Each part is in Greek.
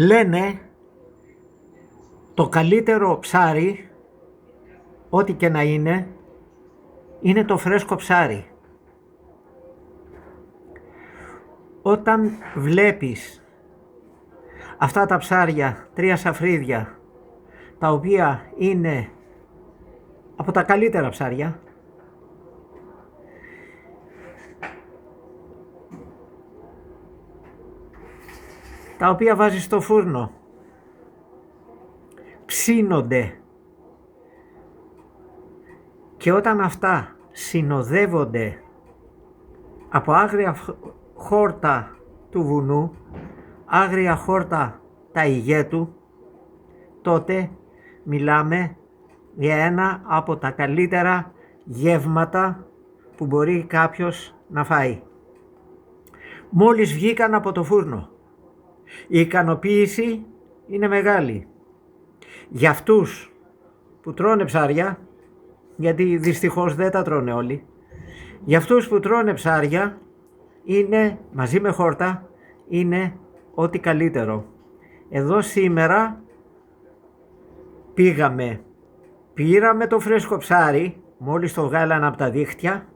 Λένε το καλύτερο ψάρι, ό,τι και να είναι το φρέσκο ψάρι. Όταν βλέπεις αυτά τα ψάρια, 3 σαφρίδια, τα οποία είναι από τα καλύτερα ψάρια, τα οποία βάζεις στο φούρνο, ψήνονται, και όταν αυτά συνοδεύονται από άγρια χόρτα του βουνού, άγρια χόρτα τα Αιγέτου, τότε μιλάμε για ένα από τα καλύτερα γεύματα που μπορεί κάποιος να φάει. Μόλις βγήκαν από το φούρνο, η ικανοποίηση είναι μεγάλη. Για αυτούς που τρώνε ψάρια, γιατί δυστυχώς δεν τα τρώνε όλοι, για αυτούς που τρώνε ψάρια είναι, μαζί με χόρτα, είναι ό,τι καλύτερο. Εδώ σήμερα πήραμε το φρέσκο ψάρι, μόλις το βγάλανε από τα δίχτυα,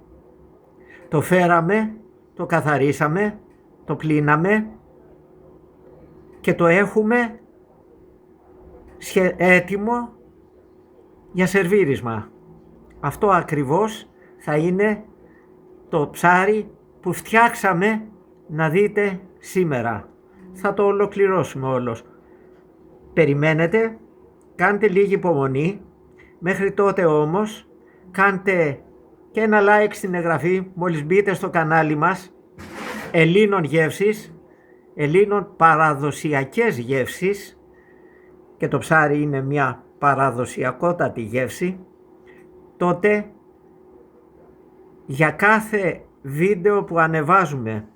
το φέραμε, το καθαρίσαμε, το πλύναμε και το έχουμε έτοιμο για σερβίρισμα. Αυτό ακριβώς θα είναι το ψάρι που φτιάξαμε να δείτε σήμερα. Θα το ολοκληρώσουμε όλος. Περιμένετε, κάντε λίγη υπομονή. Μέχρι τότε όμως κάντε και ένα like στην εγγραφή μόλις μπείτε στο κανάλι μας. Ελλήνων γεύσεις, Ελλήνων παραδοσιακές γεύσεις, και το ψάρι είναι μια παραδοσιακότατη γεύση. Τότε για κάθε βίντεο που ανεβάζουμε,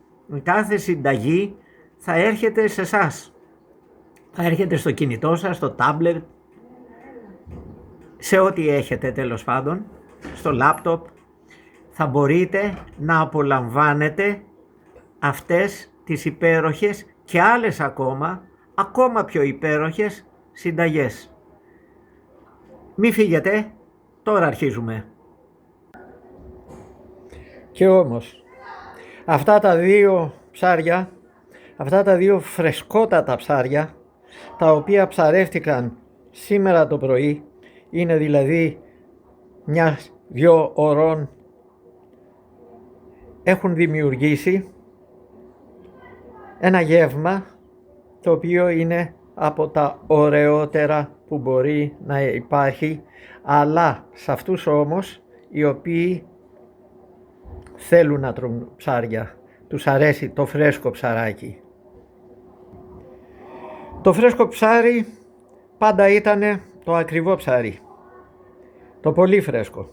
κάθε συνταγή θα έρχεται σε εσάς. Θα έρχεται στο κινητό σας, στο τάμπλετ, σε ό,τι έχετε τέλος πάντων, στο λάπτοπ. Θα μπορείτε να απολαμβάνετε αυτές τις υπέροχες και άλλες ακόμα πιο υπέροχες συνταγές. Μη φύγετε, τώρα αρχίζουμε. Και όμως, αυτά τα δύο ψάρια, αυτά τα δύο φρεσκότατα ψάρια, τα οποία ψαρεύτηκαν σήμερα το πρωί, είναι δηλαδή 1-2 ωρών, έχουν δημιουργήσει ένα γεύμα το οποίο είναι από τα ωραιότερα που μπορεί να υπάρχει, αλλά σε αυτούς όμως οι οποίοι θέλουν να τρώνε ψάρια, τους αρέσει το φρέσκο ψαράκι. Το φρέσκο ψάρι πάντα ήταν το ακριβό ψάρι, το πολύ φρέσκο,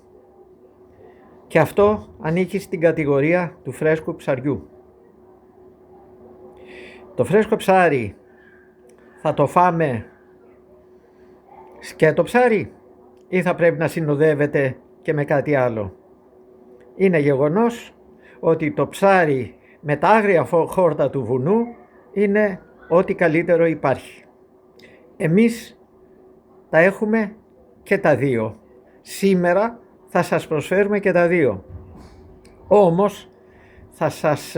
και αυτό ανήκει στην κατηγορία του φρέσκου ψαριού. Το φρέσκο ψάρι θα το φάμε σκέτο ψάρι ή θα πρέπει να συνοδεύεται και με κάτι άλλο? Είναι γεγονός ότι το ψάρι με τα άγρια χόρτα του βουνού είναι ό,τι καλύτερο υπάρχει. Εμείς τα έχουμε και τα δύο. Σήμερα θα σας προσφέρουμε και τα δύο. Όμως θα σας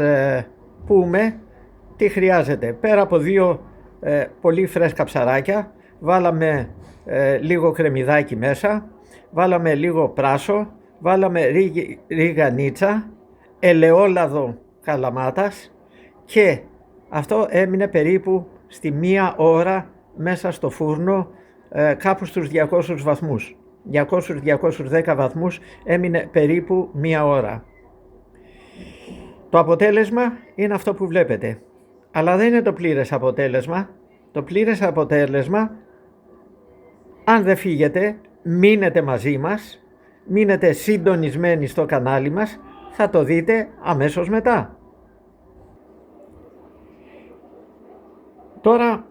πούμε τι χρειάζεται. Πέρα από δύο πολύ φρέσκα ψαράκια, βάλαμε λίγο κρεμμυδάκι μέσα, βάλαμε λίγο πράσο, βάλαμε ρίγανίτσα, ελαιόλαδο καλαμάτας, και αυτό έμεινε περίπου στη 1 ώρα μέσα στο φούρνο, κάπου στους 200 βαθμούς. 200-210 βαθμούς έμεινε περίπου 1 ώρα. Το αποτέλεσμα είναι αυτό που βλέπετε. Αλλά δεν είναι το πλήρες αποτέλεσμα. Το πλήρες αποτέλεσμα, αν δεν φύγετε, μείνετε μαζί μας, μείνετε συντονισμένοι στο κανάλι μας, θα το δείτε αμέσως μετά. Τώρα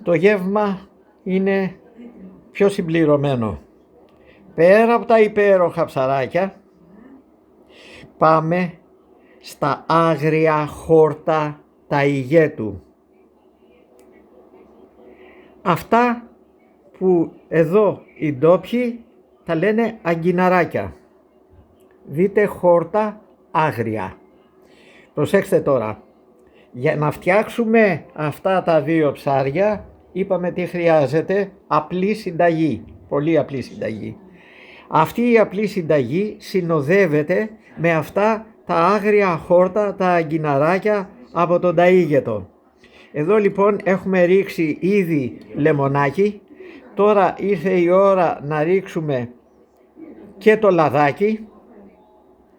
το γεύμα είναι πιο συμπληρωμένο. Πέρα από τα υπέροχα ψαράκια, πάμε στα άγρια χόρτα τα Αιγέτου. Αυτά που εδώ οι ντόπιοι τα λένε αγκιναράκια. Δείτε χόρτα άγρια. Προσέξτε τώρα, για να φτιάξουμε αυτά τα δύο ψάρια είπαμε τι χρειάζεται, απλή συνταγή, πολύ απλή συνταγή. Αυτή η απλή συνταγή συνοδεύεται με αυτά τα άγρια χόρτα, τα αγκιναράκια από τον ταΐγετο. Εδώ λοιπόν έχουμε ρίξει ήδη λεμονάκι, τώρα ήρθε η ώρα να ρίξουμε και το λαδάκι,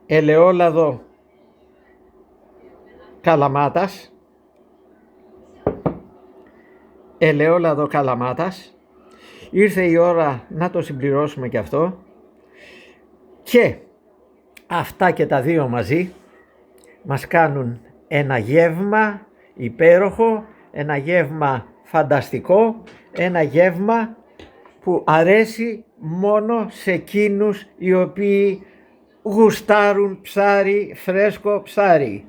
ελαιόλαδο καλαμάτας, ήρθε η ώρα να το συμπληρώσουμε και αυτό και αυτά και τα δύο μαζί μας κάνουν ένα γεύμα υπέροχο, ένα γεύμα φανταστικό, ένα γεύμα που αρέσει μόνο σε εκείνους οι οποίοι γουστάρουν ψάρι, φρέσκο ψάρι.